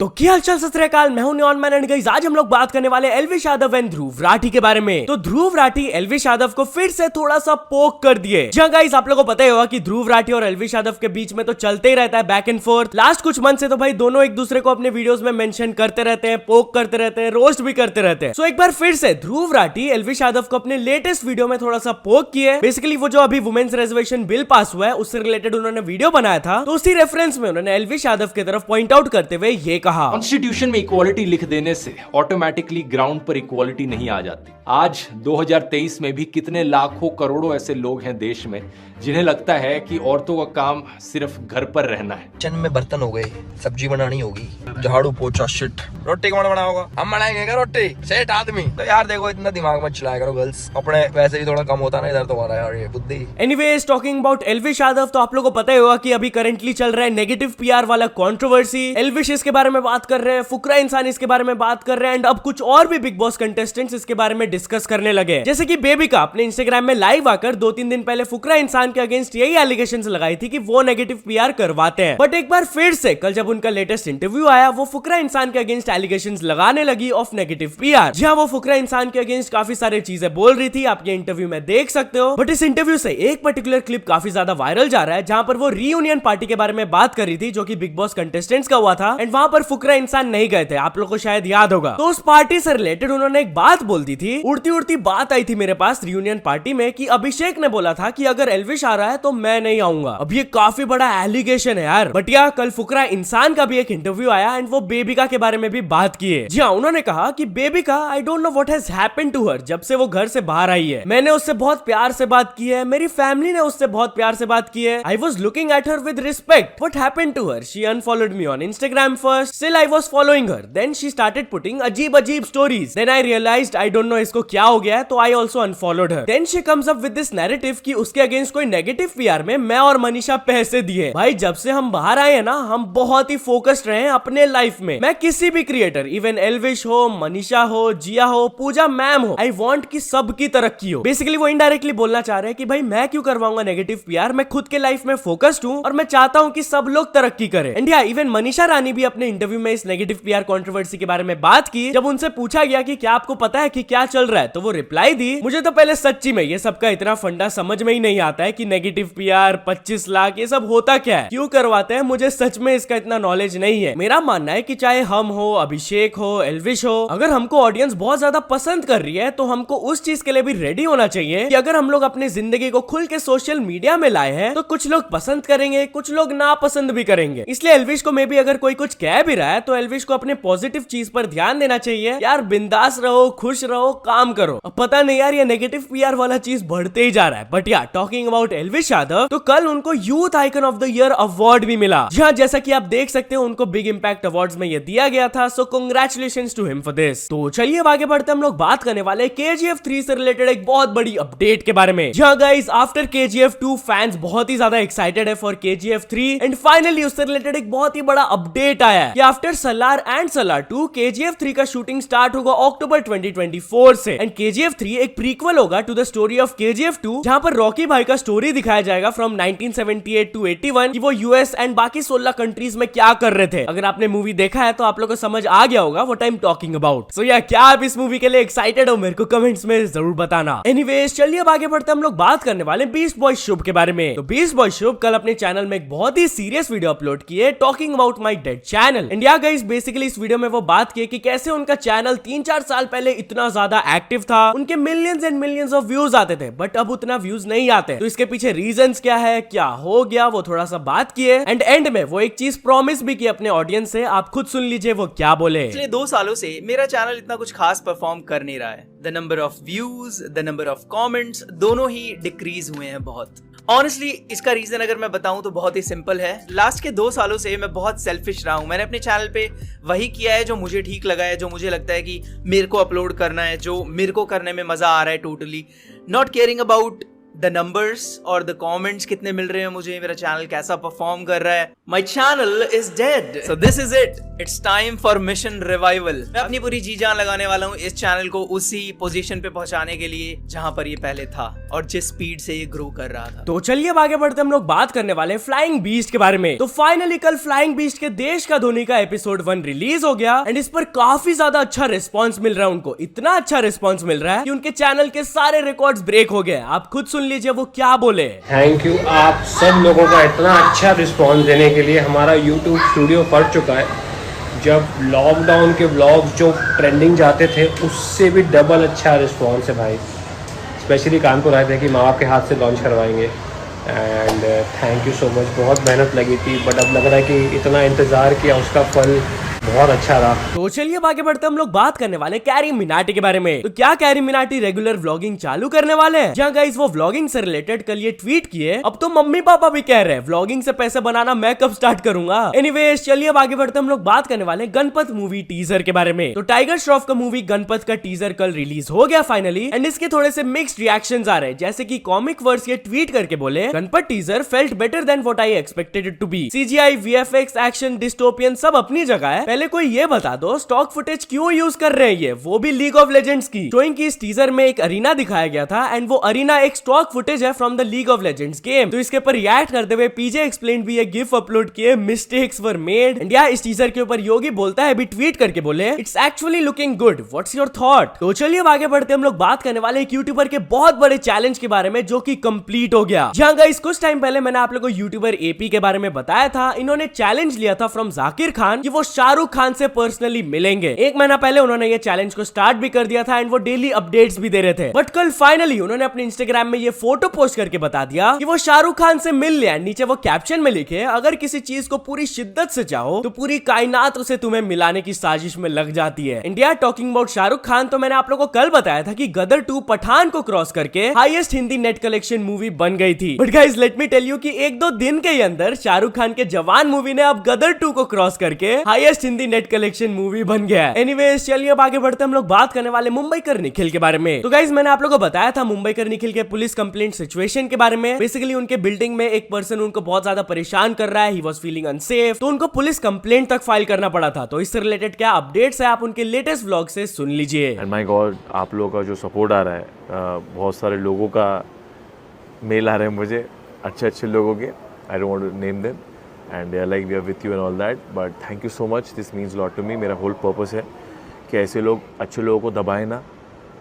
तो क्या हालचाल सत श्री अकाल, मैं हूं न्योन मैन एंड गाइस आज हम लोग बात करने वाले एल्विश यादव एंड ध्रुव राठी के बारे में। तो ध्रुव राठी एल्विश यादव को फिर से थोड़ा सा पोक कर दिए। जी गाइस, आप लोगों को पता ही होगा कि ध्रुव राठी और एल्विश यादव के बीच में तो चलते ही रहता है बैक एंड फोर्थ। लास्ट कुछ मंथ से तो भाई दोनों एक दूसरे को अपने वीडियोस में मेंशन करते रहते हैं, पोक करते रहते हैं, रोस्ट भी करते रहते हैं। सो एक बार फिर से ध्रुव राठी एल्विश यादव को अपने लेटेस्ट वीडियो में थोड़ा सा पोक किए। बेसिकली वो जो अभी वुमेन्स रिजर्वेशन बिल पास हुआ है उससे रिलेटेड उन्होंने वीडियो बनाया था, तो उसी रेफरेंस में उन्होंने एल्विश यादव की तरफ पॉइंट आउट करते हुए ये कहा, कॉन्स्टिट्यूशन में इक्वालिटी लिख देने से ऑटोमेटिकली ग्राउंड पर इक्वालिटी नहीं आ जाती। आज 2023 में भी कितने लाखों करोड़ों ऐसे लोग हैं देश में जिन्हें लगता है कि औरतों का काम सिर्फ घर पर रहना है। किचन में बर्तन हो गए, सब्जी बनानी होगी, झाड़ू पोछा, शिट, रोटी कौन बना होगा? हम बनाएंगे क्या रोटी? सेठ आदमी। तो यार देखो, इतना दिमाग मत चलाया करो गर्ल्स, अपने वैसे भी थोड़ा कम होता ना इधर तुम्हारा यार ये बुद्धि। Anyways, talking about Elvish Yadav, तो आप लोगों को पता ही होगा कि अभी करंटली चल रहा है नेगेटिव पीआर वाला कंट्रोवर्सी। एल्विश इसके बारे में बात कर रहे हैं, फुकरा इंसान इसके बारे में बात कर रहे हैं, एंड अब कुछ और भी बिग बॉस कंटेस्टेंट्स इसके बारे में डिस्कस करने लगे। जैसे कि बेबिका अपने इंस्टाग्राम में लाइव आकर 2-3 दिन पहले फुकरा इंसान के अगेंस्ट यही एलिगेशंस लगाई थी कि वो नेगेटिव पीआर करवाते हैं। बट एक बार फिर से कल जब उनका लेटेस्ट इंटरव्यू आया, वो फुकरा इंसान के अगेंस्ट एलिगेशंस लगाने लगी ऑफ नेगेटिव पीआर। जहां वो फुकरा इंसान के अगेंस्ट काफी सारी चीजें बोल रही थी, आप ये इंटरव्यू में देख सकते हो। बट इस इंटरव्यू से एक पर्टिकुलर क्लिप काफी ज्यादा वायरल जा रहा है, जहां पर वो रीयूनियन पार्टी के बारे में बात कर रही थी जो कि बिग बॉस कंटेस्टेंट्स का हुआ था, एंड वहां पर फुकरा इंसान नहीं गए थे, आप लोगों को शायद याद होगा। तो उस पार्टी से रिलेटेड उन्होंने एक बात बोल दी थी, उड़ती उड़ती बात आई थी मेरे पास रियूनियन पार्टी में कि अभिषेक ने बोला था कि अगर एल्विश आ रहा है तो मैं नहीं आऊंगा। अब ये काफी बड़ा एलिगेशन है यार। बट यार कल फुकरा इंसान का भी एक इंटरव्यू आया एंड वो बेबिका के बारे में भी बात की है। जी हाँ, उन्होंने कहा कि Bebika, I don't know what has happened to her, जब से वो घर से बाहर आई है मैंने उससे बहुत प्यार से बात की है, मेरी फैमिली ने उससे बहुत प्यार से बात की है। I was looking at her with respect. What happened to her? She unfollowed me on Instagram first, still I was following her, then she started putting अजीब अजीब stories, then I realized I don't know इसको क्या हो गया है, तो I also unfollowed her. Then she comes up with this narrative कि उसके अगेंस्ट कोई नेगेटिव पीआर में मैं और मनीषा पैसे दिए। भाई जब से हम बाहर आए हैं ना, हम बहुत ही फोकस्ड रहे हैं अपने लाइफ में। मैं किसी भी क्रिएटर, इवन एल्विश हो, मनीषा हो, जिया हो, पूजा मैम हो, आई वांट कि सबकी तरक्की हो। बेसिकली वो इनडायरेक्टली बोलना चाह रहे हैं कि भाई मैं क्यों करवाऊंगा नेगेटिव पीआर, मैं खुद के लाइफ में फोकस्ड हूं और मैं चाहता हूं कि सब लोग तरक्की करें। एंड या इवन मनीषा रानी भी अपने इंटरव्यू में इस नेगेटिव पीआर कंट्रोवर्सी के बारे में बात की। जब उनसे पूछा गया कि क्या आपको पता है कि क्या चल रहा है, तो वो रिप्लाई दी, मुझे तो पहले सच्ची में ये सबका इतना फंडा समझ में ही नहीं आता है कि नेगेटिव पीआर 25 लाख ये सब होता क्या है, क्यों करवाते हैं, मुझे सच में इसका इतना नॉलेज नहीं है। मेरा मानना है कि चाहे हम हो, अभिषेक हो, एल्विश हो, अगर हमको ऑडियंस बहुत ज्यादा पसंद कर रही है तो हमको उस चीज के लिए भी रेडी होना चाहिए कि अगर हम लोग अपनी जिंदगी को खुल के सोशल मीडिया में लाए हैं तो कुछ लोग पसंद करेंगे, कुछ लोग नापसंद भी करेंगे। इसलिए एल्विश को मे भी अगर कोई कुछ कह भी रहा है तो एल्विश को अपने पॉजिटिव चीज पर ध्यान देना चाहिए। यार बिंदास रहो, खुश रहो, काम करो। अब पता नहीं यार ये नेगेटिव पीआर वाला चीज बढ़ते ही जा रहा है। बट यार टॉकिंग अबाउट एल्विश यादव, तो कल उनको youth icon of the year award भी मिला। जहां जैसा कि आप देख सकते हो उनको बिग इंपैक्ट अवार्ड्स में ये दिया गया था। So congratulations to him for this. तो चलिए अब आगे बढ़ते हम लोग बात करने वाले KGF 3 से रिलेटेड एक बहुत बड़ी अपडेट के बारे में। जहां गाइस आफ्टर KGF 2 फैंस बहुत ही ज्यादा एक्साइटेड है फॉर KGF 3 एंड फाइनली उससे रिलेटेड एक बहुत ही बड़ा अपडेट आया है कि after Salaar and Salaar 2 KGF 3 का शूटिंग स्टार्ट होगा अक्टूबर 2024 से। एंड KGF 3 एक प्रीक्वल होगा to the story of KGF 2, जहां पर रॉकी भाई का स्टोरी दिखाया जाएगा फ्रॉम 1978 टू 81 कि वो यूएस एंड बाकी 16 कंट्रीज में क्या कर रहे थे। अगर आपने मूवी देखा है तो आप लोगों को समझ आ गया होगा what I am talking about. So yeah क्या आप इस मूवी के लिए एक्साइटेड हो? मेरे को कमेंट्स में जरूर बताना। एनीवेज चलिए अब आगे बढ़ते हम लोग बात करने वाले बीस्ट बॉय शुभ के बारे में। तो बीस्ट बॉय शुभ कल अपने चैनल में एक बहुत ही सीरियस वीडियो अपलोड किए talking about my dead channel. And या गाइस बेसिकली इस वीडियो में वो बात की कि कैसे उनका चैनल 3-4 साल पहले इतना ज्यादा एक्टिव था, उनके millions and millions of views आते थे, बट अब उतना व्यूज नहीं आते। तो इसके पीछे रीजंस क्या है, क्या हो गया, वो थोड़ा सा बात किए। एंड एंड में वो एक चीज प्रॉमिस भी की अपने ऑडियंस से, आप खुद सुन लीजिए वो क्या बोले। पिछले 2 सालों से मेरा चैनल इतना कुछ खास परफॉर्म कर नहीं रहा है। The number of views, the number of comments दोनों ही डिक्रीज हुए हैं बहुत। ऑनेस्टली इसका रीजन अगर मैं बताऊं तो बहुत ही सिंपल है। लास्ट के 2 सालों से मैं बहुत सेल्फिश रहा हूं। मैंने अपने चैनल पे वही किया है जो मुझे ठीक लगा है, जो मुझे लगता है कि मेरे को अपलोड करना है, जो मेरे को करने में मजा आ रहा है। Totally not caring about the numbers और द कमेंट्स कितने मिल रहे हैं मुझे, मेरा चैनल कैसा परफॉर्म कर रहा है। My channel is dead, so this is it. It's time for mission revival. मैं अपनी पूरी जी जान लगाने वाला हूँ इस चैनल को उसी पोजीशन पे पहुंचाने के लिए जहां पर ये पहले था और जिस स्पीड से ये ग्रो कर रहा था। तो चलिए अब आगे बढ़ते हम लोग बात करने वाले फ्लाइंग बीस्ट के बारे में। तो फाइनली कल फ्लाइंग बीस्ट के देश का धोनी का एपिसोड 1 रिलीज हो गया एंड इस पर काफी ज्यादा अच्छा रिस्पॉन्स मिल रहा है उनको। इतना अच्छा रिस्पॉन्स मिल रहा है कि उनके चैनल के सारे रिकॉर्ड्स ब्रेक हो गए। आप खुद सुन लीजिए वो क्या बोले। थैंक यू आप सब लोगों का इतना अच्छा रिस्पॉन्स देने के लिए। हमारा यूट्यूब स्टूडियो फट चुका है। जब लॉकडाउन के व्लॉग्स जो ट्रेंडिंग जाते थे उससे भी डबल अच्छा रिस्पॉन्स है भाई। स्पेशली कानपुर आए थे कि माँ बाप के हाथ से लॉन्च करवाएंगे and thank you so much. बहुत मेहनत लगी थी बट अब लग रहा है कि इतना इंतज़ार किया उसका फल बहुत अच्छा रहा। तो चलिए आगे बढ़ते हम लोग बात करने वाले कैरी मिनाटी के बारे में। तो क्या कैरी मिनाटी रेगुलर व्लॉगिंग चालू करने वाले हैं? जहाँ गाइस वो व्लॉगिंग से रिलेटेड कल ये ट्वीट किए, अब तो मम्मी पापा भी कह रहे हैं व्लॉगिंग से पैसे बनाना मैं कब स्टार्ट करूंगा। एनीवेज चलिए अब आगे बढ़ते हम लोग बात करने वाले गणपत मूवी टीजर के बारे में। तो टाइगर श्रॉफ का मूवी गणपत का टीजर कल रिलीज हो गया फाइनली एंड इसके थोड़े से मिक्स्ड रिएक्शंस आ रहे हैं। जैसे कि कॉमिक वर्स ये ट्वीट करके बोले Ganapath teaser felt better than what I expected it to be. CGI, VFX, action, dystopian सब अपनी जगह है। पहले कोई ये बता दो स्टॉक फुटेज क्यों यूज कर रहे हैं ये, वो भी लीग ऑफ लेजेंड्स की। शोइंग की इस टीजर में एक अरीना दिखाया गया था एंड वो अरीना एक स्टॉक फुटेज है from the league of legends game. तो इसके ऊपर रिएक्ट करते हुए पीजे एक्सप्लेन भी एक गिफ अपलोड किए, मिस्टेक्स वर मेड एंड इस टीजर के ऊपर योगी बोलता है भी ट्वीट करके बोले it's actually looking good, what's your thought. तो चलिए अब आगे बढ़ते हम लोग बात करने वाले एक यूट्यूबर के बहुत बड़े चैलेंज के बारे में जो कि कंप्लीट हो गया। जहां गाइस कुछ टाइम पहले मैंने आप लोगों को यूट्यूबर एपी के बारे में बताया था। इन्होंने चैलेंज लिया था फ्रॉम जाकिर खान कि वो शाहरुख खान से पर्सनली मिलेंगे। एक महीना पहले उन्होंने ये चैलेंज को स्टार्ट भी कर दिया था एंड वो डेली अपडेट्स भी दे रहे थे। बट कल फाइनली उन्होंने अपने इंस्टाग्राम में ये फोटो पोस्ट करके बता दिया कि वो शाहरुख खान से मिल लिया। नीचे वो कैप्शन में लिखे अगर किसी चीज को पूरी शिद्दत से चाहो तो पूरी कायनात उसे तुम्हें मिलाने की साजिश में लग जाती है। India talking about Shahrukh Khan, तो मैंने आप लोगों को कल बताया था कि गदर 2 पठान को क्रॉस करके highest Hindi net collection movie बन गई थी। But guys let me tell you कि 1-2 दिन के अंदर शाहरुख खान के जवान मूवी ने अब गदर 2 को क्रॉस करके highest Hindi net collection movie बन गया है। एनीवेज चलिए अब आगे बढ़ते हम लोग बात करने वाले मुंबईकर निखिल के बारे में। तो गाइस मैंने आप लोगों को बताया था मुंबईकर निखिल के पुलिस कंप्लेंट सिचुएशन के बारे में। बेसिकली उनके बिल्डिंग में एक पर्सन उनको बहुत ज्यादा परेशान कर रहा है, ही वाज फीलिंग अनसेफ, तो उनको पुलिस कंप्लेंट तक फाइल करना पड़ा था। तो इससे रिलेटेड क्या अपडेट्स है आप उनके लेटेस्ट व्लॉग से सुन लीजिए। एंड माय गॉड आप लोगों का जो सपोर्ट आ रहा है, बहुत सारे लोगों का मेल आ रहे हैं मुझे, अच्छे लोगों के, I don't want to name them and they are like we are with you and all that, but thank you so much, this means lot to me. मेरा होल पर्पस है कि ऐसे लोग अच्छे लोगों को दबाए ना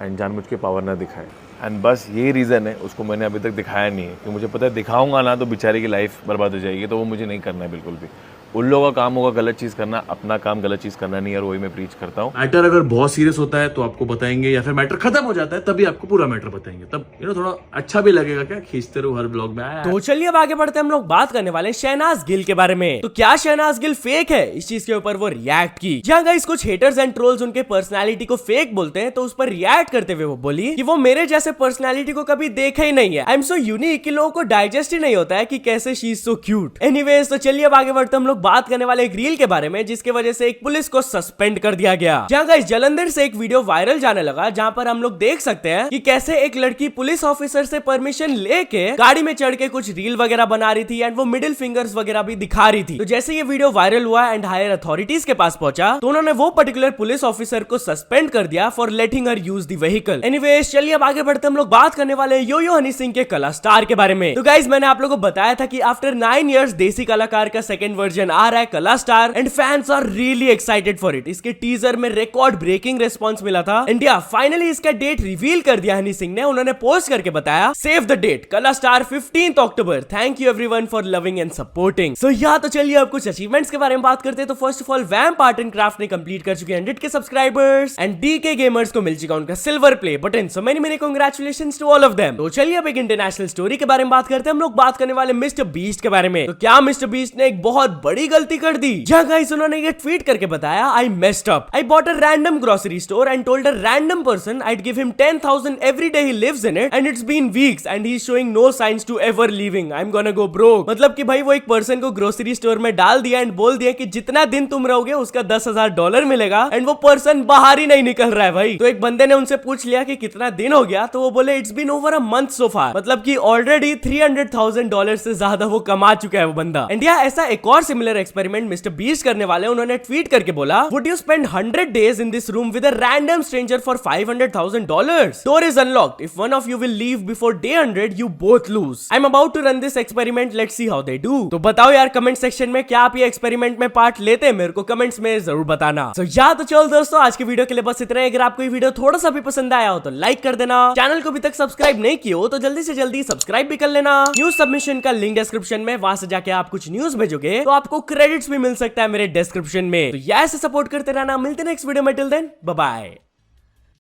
एंड जानबूझ के पावर ना दिखाए। एंड बस यही रीज़न है, उसको मैंने अभी तक दिखाया नहीं है कि मुझे पता है दिखाऊंगा ना तो बेचारे की लाइफ बर्बाद हो जाएगी, तो वो मुझे नहीं करना है बिल्कुल भी। उन लोगों का काम होगा गलत चीज़ करना, अपना काम गलत चीज़ करना नहीं, और वही मैं प्रीच करता हूँ। मैटर अगर बहुत सीरियस होता है तो आपको बताएंगे, या फिर मैटर खत्म हो जाता है तभी आपको पूरा मैटर बताएंगे, तब थोड़ा अच्छा भी लगेगा, क्या खींचते रहो हर ब्लॉग में। तो चलिए अब आगे बढ़ते हम लोग बात करने वाले शहनाज गिल के बारे में। तो क्या शहनाज गिल फेक है, इस चीज के ऊपर वो रिएक्ट की। जहाँ गाइस कुछ हेटर्स एंड ट्रोल्स उनके पर्सनालिटी को फेक बोलते हैं, तो उस पर रिएक्ट करते हुए वो बोली कि वो मेरे जैसे पर्सनालिटी को कभी देखा ही नहीं है। आई एम सो यूनिक कि लोगों को डाइजेस्ट ही नहीं होता है कि कैसे she is so cute. Anyways तो चलिए अब आगे बढ़ते हम लोग बात करने वाले एक रील के बारे में जिसके वजह से एक पुलिस को सस्पेंड कर दिया गया। जहां गाइस जलंधर से एक वीडियो वायरल जाने लगा, जहां पर हम लोग देख सकते हैं कि कैसे एक लड़की पुलिस ऑफिसर से परमिशन लेके गाड़ी में चढ़ के कुछ रील वगैरह बना रही थी एंड वो मिडिल फिंगर्स वगैरह भी दिखा रही थी। तो जैसे ये वीडियो वायरल हुआ एंड हायर अथॉरिटीज के पास पहुंचा, तो उन्होंने वो पर्टिकुलर पुलिस ऑफिसर को सस्पेंड कर दिया for letting her use the vehicle. Anyways चलिए अब आगे बढ़ते हम लोग बात करने वाले यो हनी सिंह के कला स्टार के बारे में। तो गाइस मैंने आप लोगों को बताया था कि आफ्टर 9 इयर्स देसी कलाकार का सेकंड वर्जन आ रहा है Kala star and fans are really excited for it. इसके टीजर में रिकॉर्ड ब्रेकिंग रिस्पॉन्स मिला था। इंडिया फाइनली इसका डेट रिवील कर दिया हनी सिंह ने। उन्होंने पोस्ट करके बताया save the date Kala star 15 October. Thank you everyone for loving and supporting. So yeah तो चलिए अब कुछ अचीवमेंट्स के बारे में बात करते हैं। तो first of all vamp art and craft ने कंप्लीट कर चुके 100 के सब्सक्राइबर्स एंड डीके गेमर्स को मिल चुका उनका silver play button. So many congratulations to all of them. तो चलिए अब एक इंटरनेशनल स्टोरी के बारे में बात करते हैं। हम लोग बात करने वाले मिस्टर बीस्ट के बारे में। तो क्या मिस्टर बीस्ट ने एक बहुत बड़ी गलती कर दी? जहां गाइस उन्होंने ये ट्वीट करके बताया आई messed up, I bought a random grocery store and told a random person I'd give him 10,000 every day he lives in it and it's been weeks and he's showing no signs to ever leaving. I'm gonna go broke. मतलब कि भाई वो एक person को grocery store में डाल दिया and बोल दिया कि जितना दिन तुम रहोगे उसका $10,000 मिलेगा एंड वो पर्सन बाहर ही नहीं निकल रहा है भाई। तो एक बंदे ने उनसे पूछ लिया कि कितना दिन हो गया, तो वो बोले it's been over a month so far. मतलब कि ऑलरेडी $300,000 से ज्यादा वो कमा चुका है वो बंदा। एंड या ऐसा एक और similar popular experiment mister beast करने वाले हैं। उन्होंने ट्वीट करके बोला, would you spend 100 days in this room with a random stranger for $500,000? Door is unlocked. If one of you will leave before day 100, you both lose. I'm about to run this experiment. Let's see how they do. तो बताओ यार comment section में, क्या आप ये experiment में part लेते हैं? मेरे को कमेंट्स में जरूर बताना। तो तो चलो दोस्तों, आज की वीडियो के लिए बस इतना ही। अगर आपको ये वीडियो थोड़ा सा भी पसंद आया हो तो लाइक कर देना। चैनल को अभी तक सब्सक्राइब नहीं किया हो तो जल्दी से जल्दी सब्सक्राइब भी कर लेना। न्यूज सबमिशन का लिंक डिस्क्रिप्शन में, वहां से जाके आप कुछ न्यूज भेजोगे तो आपको क्रेडिट्स भी मिल सकता है मेरे डिस्क्रिप्शन में। तो ऐसे सपोर्ट करते रहना। मिलते हैं नेक्स्ट वीडियो में। Till then bye bye.